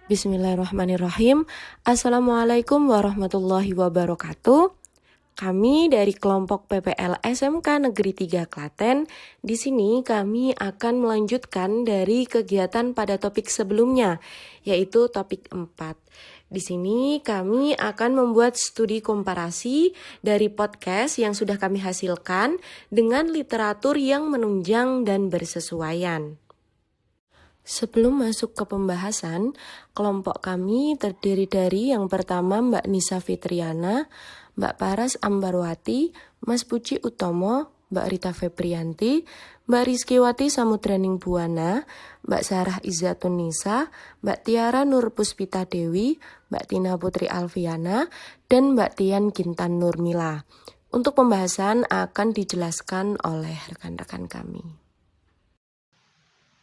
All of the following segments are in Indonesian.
Bismillahirrahmanirrahim. Assalamualaikum warahmatullahi wabarakatuh. Kami dari kelompok PPL SMK Negeri 3 Klaten. Di sini kami akan melanjutkan dari kegiatan pada topik sebelumnya, yaitu topik 4. Di sini kami akan membuat studi komparasi dari podcast yang sudah kami hasilkan dengan literatur yang menunjang dan bersesuaian. Sebelum masuk ke pembahasan, kelompok kami terdiri dari yang pertama Mbak Nisa Fitriana, Mbak Paras Ambarwati, Mas Puji Utomo, Mbak Rita Febrianti, Mbak Rizkiwati Samudraning Buwana, Mbak Sarah Izzatun Nisa, Mbak Tiara Nur Puspita Dewi, Mbak Tina Putri Alfiana, dan Mbak Tian Gintan Nurmila. Untuk pembahasan akan dijelaskan oleh rekan-rekan kami.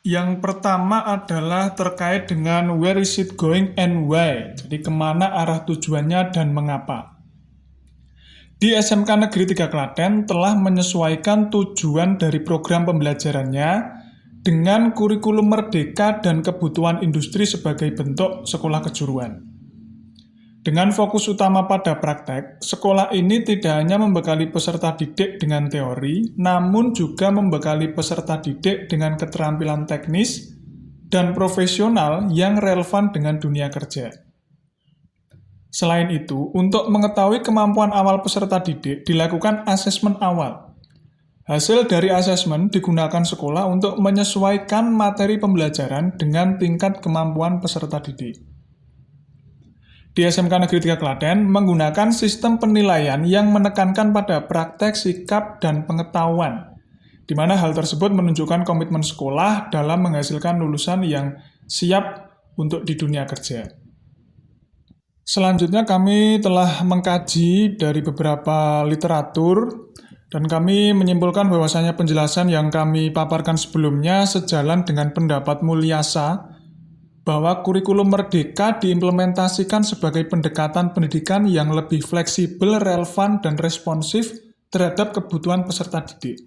Yang pertama adalah terkait dengan where is it going and why. Jadi kemana arah tujuannya dan mengapa. Di SMK Negeri 3 Klaten telah menyesuaikan tujuan dari program pembelajarannya dengan kurikulum merdeka dan kebutuhan industri sebagai bentuk sekolah kejuruan. Dengan fokus utama pada praktek, sekolah ini tidak hanya membekali peserta didik dengan teori, namun juga membekali peserta didik dengan keterampilan teknis dan profesional yang relevan dengan dunia kerja. Selain itu, untuk mengetahui kemampuan awal peserta didik, dilakukan asesmen awal. Hasil dari asesmen digunakan sekolah untuk menyesuaikan materi pembelajaran dengan tingkat kemampuan peserta didik. Di SMK Negeri 3 Klaten menggunakan sistem penilaian yang menekankan pada praktek, sikap, dan pengetahuan, di mana hal tersebut menunjukkan komitmen sekolah dalam menghasilkan lulusan yang siap untuk di dunia kerja. Selanjutnya kami telah mengkaji dari beberapa literatur, dan kami menyimpulkan bahwasanya penjelasan yang kami paparkan sebelumnya sejalan dengan pendapat Mulyasa, bahwa kurikulum merdeka diimplementasikan sebagai pendekatan pendidikan yang lebih fleksibel, relevan, dan responsif terhadap kebutuhan peserta didik.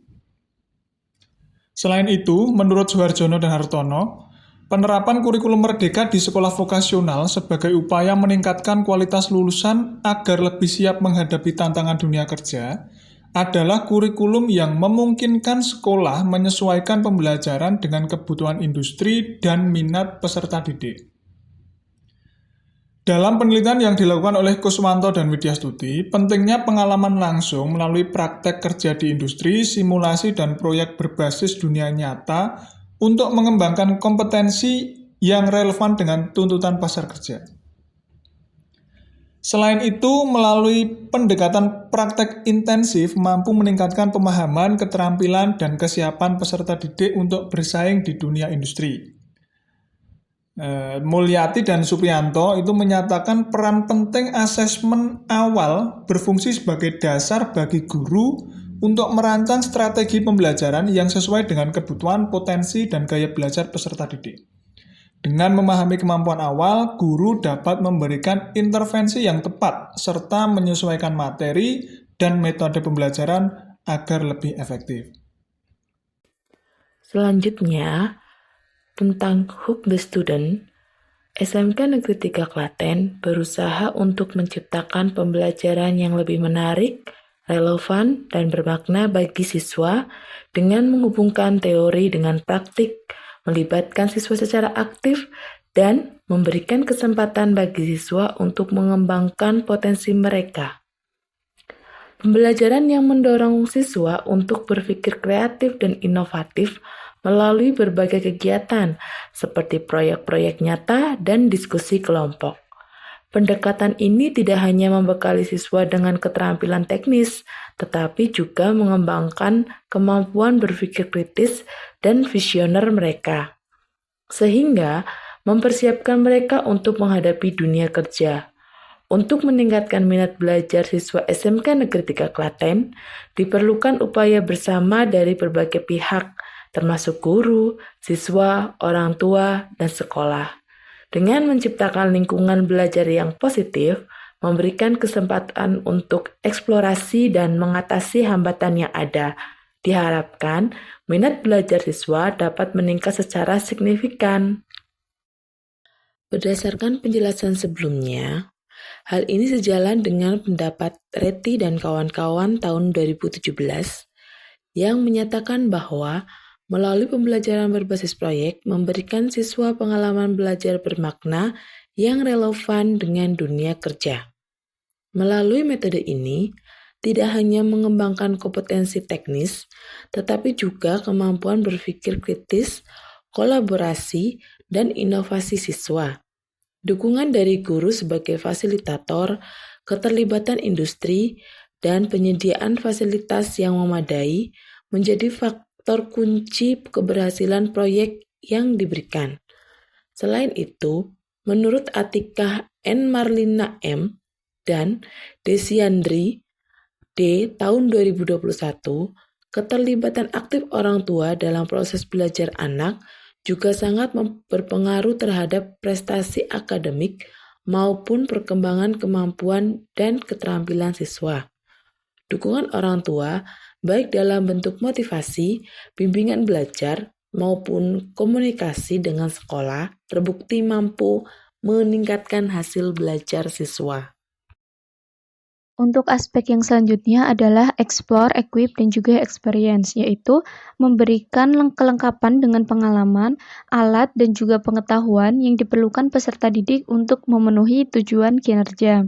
Selain itu, menurut Suharjono dan Hartono, penerapan kurikulum merdeka di sekolah vokasional sebagai upaya meningkatkan kualitas lulusan agar lebih siap menghadapi tantangan dunia kerja adalah kurikulum yang memungkinkan sekolah menyesuaikan pembelajaran dengan kebutuhan industri dan minat peserta didik. Dalam penelitian yang dilakukan oleh Kuswanto dan Widyastuti, pentingnya pengalaman langsung melalui praktek kerja di industri, simulasi, dan proyek berbasis dunia nyata untuk mengembangkan kompetensi yang relevan dengan tuntutan pasar kerja. Selain itu, melalui pendekatan praktek intensif mampu meningkatkan pemahaman, keterampilan, dan kesiapan peserta didik untuk bersaing di dunia industri. Mulyati dan Supriyanto itu menyatakan peran penting asesmen awal berfungsi sebagai dasar bagi guru untuk merancang strategi pembelajaran yang sesuai dengan kebutuhan, potensi, dan gaya belajar peserta didik. Dengan memahami kemampuan awal, guru dapat memberikan intervensi yang tepat serta menyesuaikan materi dan metode pembelajaran agar lebih efektif. Selanjutnya, tentang Hook the Student, SMK Negeri 3 Klaten berusaha untuk menciptakan pembelajaran yang lebih menarik, relevan, dan bermakna bagi siswa dengan menghubungkan teori dengan praktik, melibatkan siswa secara aktif, dan memberikan kesempatan bagi siswa untuk mengembangkan potensi mereka. Pembelajaran yang mendorong siswa untuk berpikir kreatif dan inovatif melalui berbagai kegiatan seperti proyek-proyek nyata dan diskusi kelompok. Pendekatan ini tidak hanya membekali siswa dengan keterampilan teknis, tetapi juga mengembangkan kemampuan berpikir kritis dan visioner mereka, sehingga mempersiapkan mereka untuk menghadapi dunia kerja. Untuk meningkatkan minat belajar siswa SMK Negeri 3 Klaten, diperlukan upaya bersama dari berbagai pihak, termasuk guru, siswa, orang tua, dan sekolah. Dengan menciptakan lingkungan belajar yang positif, memberikan kesempatan untuk eksplorasi dan mengatasi hambatan yang ada, diharapkan minat belajar siswa dapat meningkat secara signifikan. Berdasarkan penjelasan sebelumnya, hal ini sejalan dengan pendapat Reti dan kawan-kawan tahun 2017 yang menyatakan bahwa melalui pembelajaran berbasis proyek memberikan siswa pengalaman belajar bermakna yang relevan dengan dunia kerja. Melalui metode ini, tidak hanya mengembangkan kompetensi teknis, tetapi juga kemampuan berpikir kritis, kolaborasi, dan inovasi siswa. Dukungan dari guru sebagai fasilitator, keterlibatan industri, dan penyediaan fasilitas yang memadai menjadi faktor kunci keberhasilan proyek yang diberikan. Selain itu, menurut Atikah N. Marlina M. dan Desiandri D. tahun 2021, keterlibatan aktif orang tua dalam proses belajar anak juga sangat berpengaruh terhadap prestasi akademik maupun perkembangan kemampuan dan keterampilan siswa. Dukungan orang tua, baik dalam bentuk motivasi, bimbingan belajar, maupun komunikasi dengan sekolah, terbukti mampu meningkatkan hasil belajar siswa. Untuk aspek yang selanjutnya adalah explore, equip, dan juga experience, yaitu memberikan kelengkapan dengan pengalaman, alat, dan juga pengetahuan yang diperlukan peserta didik untuk memenuhi tujuan kinerja.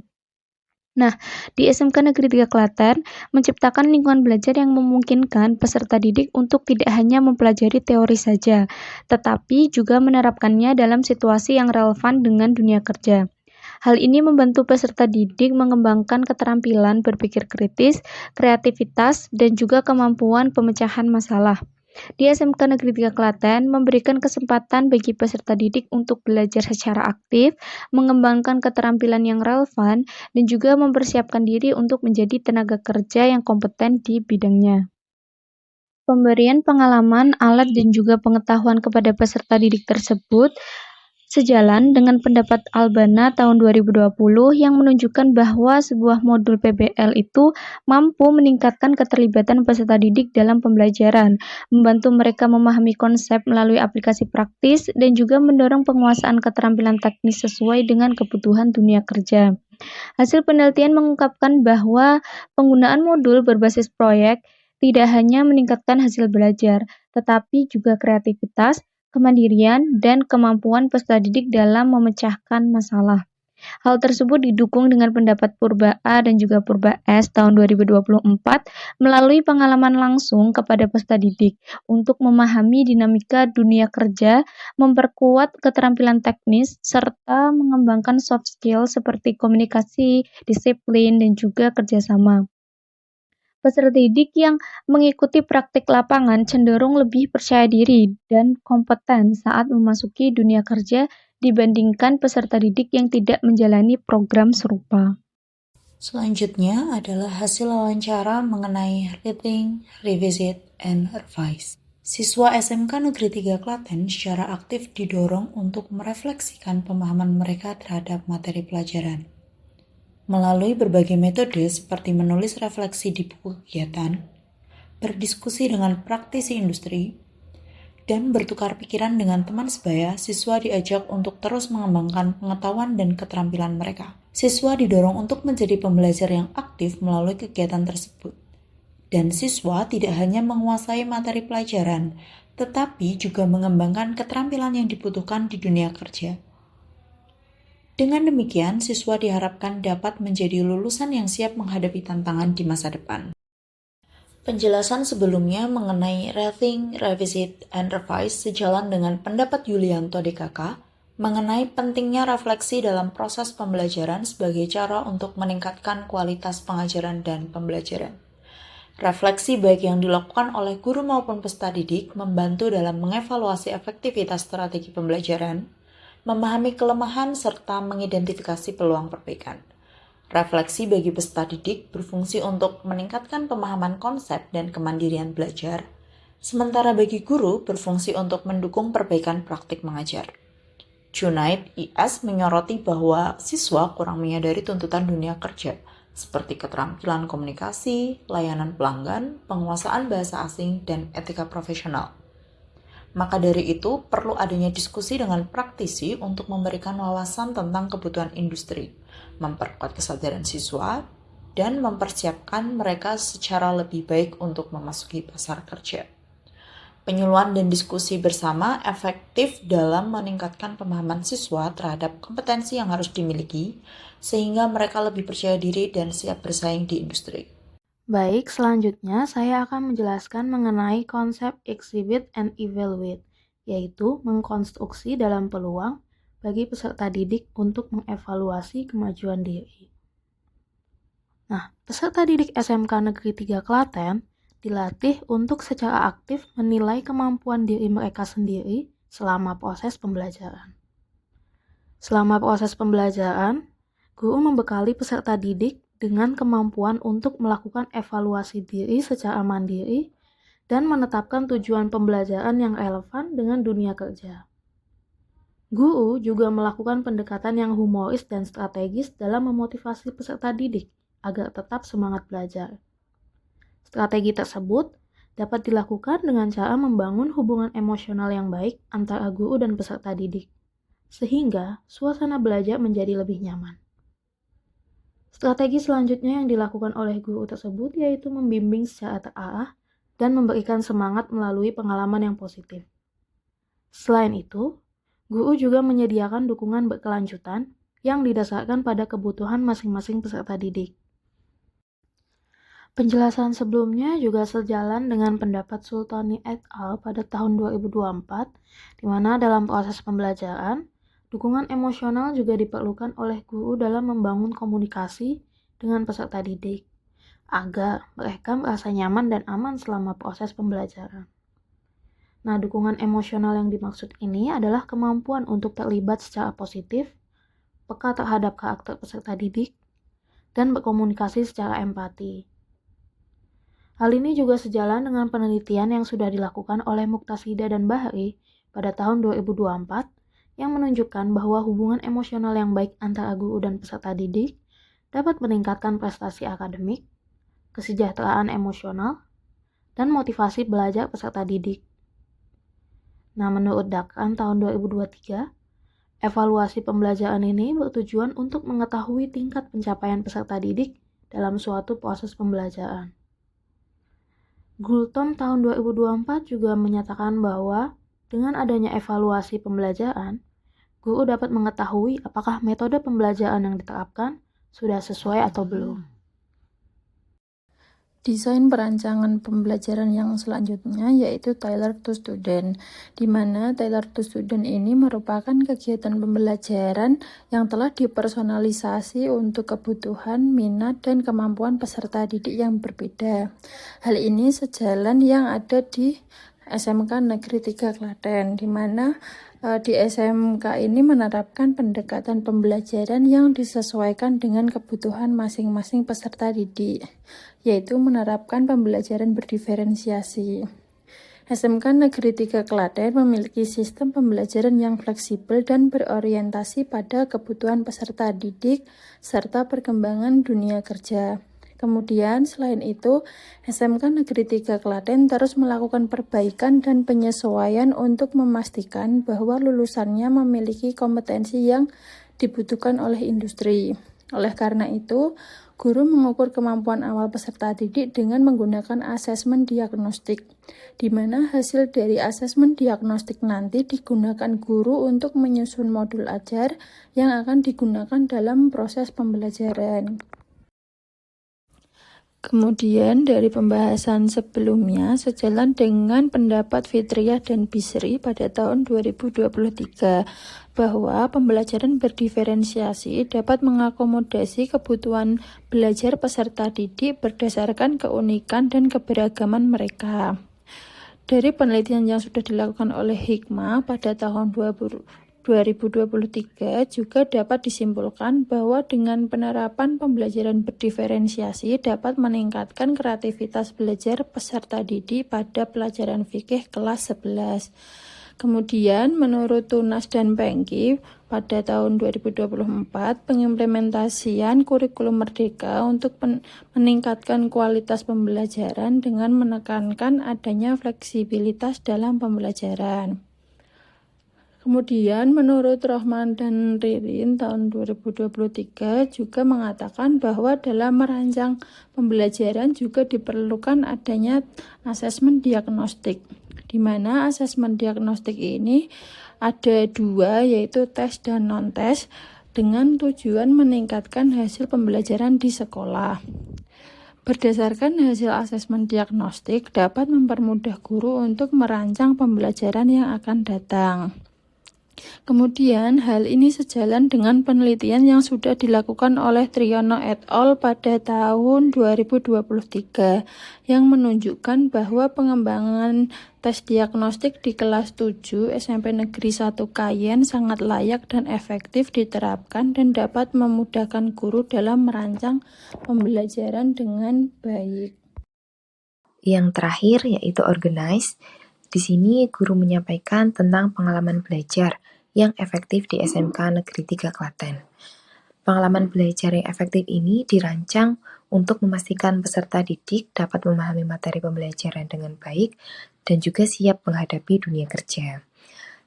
Nah, di SMK Negeri 3 Klaten menciptakan lingkungan belajar yang memungkinkan peserta didik untuk tidak hanya mempelajari teori saja, tetapi juga menerapkannya dalam situasi yang relevan dengan dunia kerja. Hal ini membantu peserta didik mengembangkan keterampilan berpikir kritis, kreativitas, dan juga kemampuan pemecahan masalah. Di SMK Negeri 3 Klaten memberikan kesempatan bagi peserta didik untuk belajar secara aktif, mengembangkan keterampilan yang relevan, dan juga mempersiapkan diri untuk menjadi tenaga kerja yang kompeten di bidangnya. Pemberian pengalaman, alat, dan juga pengetahuan kepada peserta didik tersebut sejalan dengan pendapat Albana tahun 2020 yang menunjukkan bahwa sebuah modul PBL itu mampu meningkatkan keterlibatan peserta didik dalam pembelajaran, membantu mereka memahami konsep melalui aplikasi praktis, dan juga mendorong penguasaan keterampilan teknis sesuai dengan kebutuhan dunia kerja. Hasil penelitian mengungkapkan bahwa penggunaan modul berbasis proyek tidak hanya meningkatkan hasil belajar, tetapi juga kreativitas, kemandirian, dan kemampuan peserta didik dalam memecahkan masalah. Hal tersebut didukung dengan pendapat Purba A dan juga Purba S tahun 2024 melalui pengalaman langsung kepada peserta didik untuk memahami dinamika dunia kerja, memperkuat keterampilan teknis, serta mengembangkan soft skill seperti komunikasi, disiplin, dan juga kerjasama. Peserta didik yang mengikuti praktik lapangan cenderung lebih percaya diri dan kompeten saat memasuki dunia kerja dibandingkan peserta didik yang tidak menjalani program serupa. Selanjutnya adalah hasil wawancara mengenai reading, revisit, and revise. Siswa SMK Negeri 3 Klaten secara aktif didorong untuk merefleksikan pemahaman mereka terhadap materi pelajaran. Melalui berbagai metode seperti menulis refleksi di buku kegiatan, berdiskusi dengan praktisi industri, dan bertukar pikiran dengan teman sebaya, siswa diajak untuk terus mengembangkan pengetahuan dan keterampilan mereka. Siswa didorong untuk menjadi pembelajar yang aktif melalui kegiatan tersebut. Dan siswa tidak hanya menguasai materi pelajaran, tetapi juga mengembangkan keterampilan yang dibutuhkan di dunia kerja. Dengan demikian, siswa diharapkan dapat menjadi lulusan yang siap menghadapi tantangan di masa depan. Penjelasan sebelumnya mengenai reading, revisit, and revise sejalan dengan pendapat Yulianto DKK mengenai pentingnya refleksi dalam proses pembelajaran sebagai cara untuk meningkatkan kualitas pengajaran dan pembelajaran. Refleksi baik yang dilakukan oleh guru maupun peserta didik membantu dalam mengevaluasi efektivitas strategi pembelajaran, memahami kelemahan, serta mengidentifikasi peluang perbaikan. Refleksi bagi peserta didik berfungsi untuk meningkatkan pemahaman konsep dan kemandirian belajar, sementara bagi guru berfungsi untuk mendukung perbaikan praktik mengajar. Junaid IS menyoroti bahwa siswa kurang menyadari tuntutan dunia kerja, seperti keterampilan komunikasi, layanan pelanggan, penguasaan bahasa asing, dan etika profesional. Maka dari itu, perlu adanya diskusi dengan praktisi untuk memberikan wawasan tentang kebutuhan industri, memperkuat kesadaran siswa, dan mempersiapkan mereka secara lebih baik untuk memasuki pasar kerja. Penyuluhan dan diskusi bersama efektif dalam meningkatkan pemahaman siswa terhadap kompetensi yang harus dimiliki, sehingga mereka lebih percaya diri dan siap bersaing di industri. Baik, selanjutnya saya akan menjelaskan mengenai konsep exhibit and evaluate, yaitu mengkonstruksi dalam peluang bagi peserta didik untuk mengevaluasi kemajuan diri. Nah, peserta didik SMK Negeri 3 Klaten dilatih untuk secara aktif menilai kemampuan diri mereka sendiri selama proses pembelajaran. Selama proses pembelajaran, guru membekali peserta didik dengan kemampuan untuk melakukan evaluasi diri secara mandiri dan menetapkan tujuan pembelajaran yang relevan dengan dunia kerja. Guru juga melakukan pendekatan yang humoris dan strategis dalam memotivasi peserta didik agar tetap semangat belajar. Strategi tersebut dapat dilakukan dengan cara membangun hubungan emosional yang baik antara guru dan peserta didik, sehingga suasana belajar menjadi lebih nyaman. Strategi selanjutnya yang dilakukan oleh guru tersebut yaitu membimbing secara terarah dan memberikan semangat melalui pengalaman yang positif. Selain itu, guru juga menyediakan dukungan berkelanjutan yang didasarkan pada kebutuhan masing-masing peserta didik. Penjelasan sebelumnya juga sejalan dengan pendapat Sultani et al. Pada tahun 2024, di mana dalam proses pembelajaran, dukungan emosional juga diperlukan oleh guru dalam membangun komunikasi dengan peserta didik, agar mereka merasa nyaman dan aman selama proses pembelajaran. Nah, dukungan emosional yang dimaksud ini adalah kemampuan untuk terlibat secara positif, peka terhadap karakter peserta didik, dan berkomunikasi secara empati. Hal ini juga sejalan dengan penelitian yang sudah dilakukan oleh Muktasida dan Bahri pada tahun 2024, yang menunjukkan bahwa hubungan emosional yang baik antara guru dan peserta didik dapat meningkatkan prestasi akademik, kesejahteraan emosional, dan motivasi belajar peserta didik. Nah, menurut Dakran tahun 2023, evaluasi pembelajaran ini bertujuan untuk mengetahui tingkat pencapaian peserta didik dalam suatu proses pembelajaran. Gultom tahun 2024 juga menyatakan bahwa dengan adanya evaluasi pembelajaran, guru dapat mengetahui apakah metode pembelajaran yang diterapkan sudah sesuai atau belum. Desain perancangan pembelajaran yang selanjutnya yaitu Tailor to Student, di mana Tailor to Student ini merupakan kegiatan pembelajaran yang telah dipersonalisasi untuk kebutuhan, minat, dan kemampuan peserta didik yang berbeda. Hal ini sejalan yang ada di SMK Negeri 3 Klaten, di mana di SMK ini menerapkan pendekatan pembelajaran yang disesuaikan dengan kebutuhan masing-masing peserta didik, yaitu menerapkan pembelajaran berdiferensiasi. SMK Negeri 3 Klaten memiliki sistem pembelajaran yang fleksibel dan berorientasi pada kebutuhan peserta didik serta perkembangan dunia kerja. Kemudian, selain itu, SMK Negeri 3 Klaten terus melakukan perbaikan dan penyesuaian untuk memastikan bahwa lulusannya memiliki kompetensi yang dibutuhkan oleh industri. Oleh karena itu, guru mengukur kemampuan awal peserta didik dengan menggunakan asesmen diagnostik, di mana hasil dari asesmen diagnostik nanti digunakan guru untuk menyusun modul ajar yang akan digunakan dalam proses pembelajaran. Kemudian dari pembahasan sebelumnya, sejalan dengan pendapat Fitriah dan Bisri pada tahun 2023, bahwa pembelajaran berdiferensiasi dapat mengakomodasi kebutuhan belajar peserta didik berdasarkan keunikan dan keberagaman mereka. Dari penelitian yang sudah dilakukan oleh Hikmah pada tahun 2023 juga dapat disimpulkan bahwa dengan penerapan pembelajaran berdiferensiasi dapat meningkatkan kreativitas belajar peserta didik pada pelajaran fikih kelas 11. Kemudian, menurut Tunas dan Pengki, pada tahun 2024, pengimplementasian kurikulum Merdeka untuk meningkatkan kualitas pembelajaran dengan menekankan adanya fleksibilitas dalam pembelajaran. Kemudian, menurut Rohman dan Ririn, tahun 2023 juga mengatakan bahwa dalam merancang pembelajaran juga diperlukan adanya asesmen diagnostik, di mana asesmen diagnostik ini ada dua, yaitu tes dan non-tes, dengan tujuan meningkatkan hasil pembelajaran di sekolah. Berdasarkan hasil asesmen diagnostik dapat mempermudah guru untuk merancang pembelajaran yang akan datang. Kemudian, hal ini sejalan dengan penelitian yang sudah dilakukan oleh Triyono et al. Pada tahun 2023 yang menunjukkan bahwa pengembangan tes diagnostik di kelas 7 SMP Negeri 1 Kayen sangat layak dan efektif diterapkan dan dapat memudahkan guru dalam merancang pembelajaran dengan baik. Yang terakhir yaitu organize. Di sini guru menyampaikan tentang pengalaman belajar yang efektif di SMK Negeri 3 Klaten. Pengalaman belajar yang efektif ini dirancang untuk memastikan peserta didik dapat memahami materi pembelajaran dengan baik dan juga siap menghadapi dunia kerja.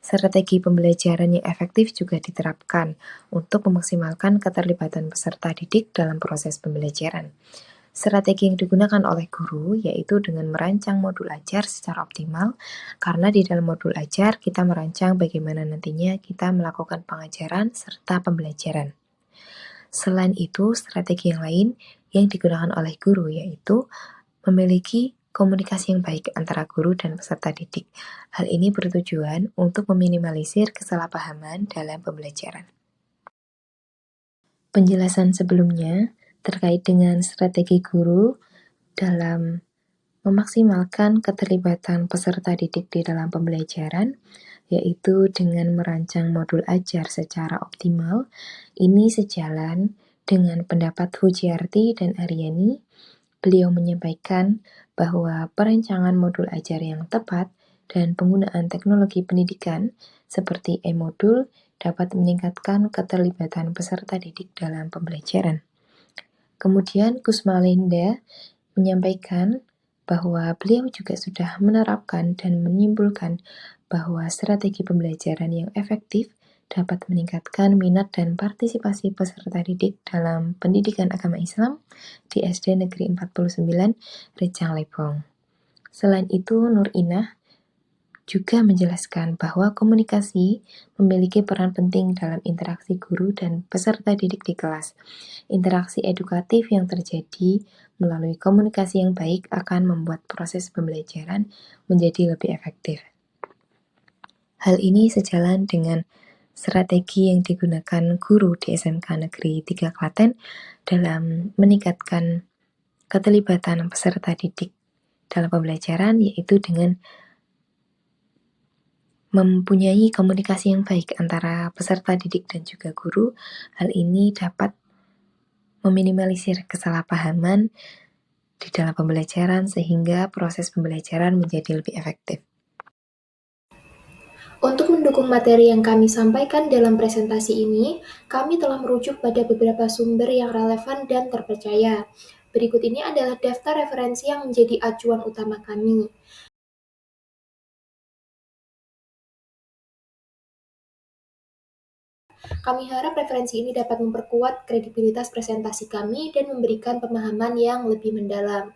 Strategi pembelajaran yang efektif juga diterapkan untuk memaksimalkan keterlibatan peserta didik dalam proses pembelajaran. Strategi yang digunakan oleh guru yaitu dengan merancang modul ajar secara optimal, karena di dalam modul ajar kita merancang bagaimana nantinya kita melakukan pengajaran serta pembelajaran. Selain itu, strategi yang lain yang digunakan oleh guru yaitu memiliki komunikasi yang baik antara guru dan peserta didik. Hal ini bertujuan untuk meminimalisir kesalahpahaman dalam pembelajaran. Penjelasan sebelumnya terkait dengan strategi guru dalam memaksimalkan keterlibatan peserta didik di dalam pembelajaran, yaitu dengan merancang modul ajar secara optimal. Ini sejalan dengan pendapat Hujiarti dan Aryani. Beliau menyampaikan bahwa perancangan modul ajar yang tepat dan penggunaan teknologi pendidikan seperti e-modul dapat meningkatkan keterlibatan peserta didik dalam pembelajaran. Kemudian Kusmalinda menyampaikan bahwa beliau juga sudah menerapkan dan menyimpulkan bahwa strategi pembelajaran yang efektif dapat meningkatkan minat dan partisipasi peserta didik dalam pendidikan agama Islam di SD Negeri 49 Rejang Lebong. Selain itu, Nur Inah juga menjelaskan bahwa komunikasi memiliki peran penting dalam interaksi guru dan peserta didik di kelas. Interaksi edukatif yang terjadi melalui komunikasi yang baik akan membuat proses pembelajaran menjadi lebih efektif. Hal ini sejalan dengan strategi yang digunakan guru di SMK Negeri 3 Klaten dalam meningkatkan keterlibatan peserta didik dalam pembelajaran, yaitu dengan mempunyai komunikasi yang baik antara peserta didik dan juga guru. Hal ini dapat meminimalisir kesalahpahaman di dalam pembelajaran sehingga proses pembelajaran menjadi lebih efektif. Untuk mendukung materi yang kami sampaikan dalam presentasi ini, kami telah merujuk pada beberapa sumber yang relevan dan terpercaya. Berikut ini adalah daftar referensi yang menjadi acuan utama kami. Kami harap referensi ini dapat memperkuat kredibilitas presentasi kami dan memberikan pemahaman yang lebih mendalam.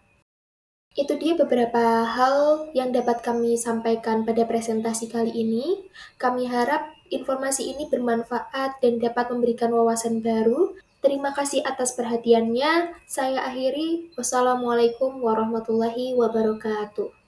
Itu dia beberapa hal yang dapat kami sampaikan pada presentasi kali ini. Kami harap informasi ini bermanfaat dan dapat memberikan wawasan baru. Terima kasih atas perhatiannya. Saya akhiri. Wassalamualaikum warahmatullahi wabarakatuh.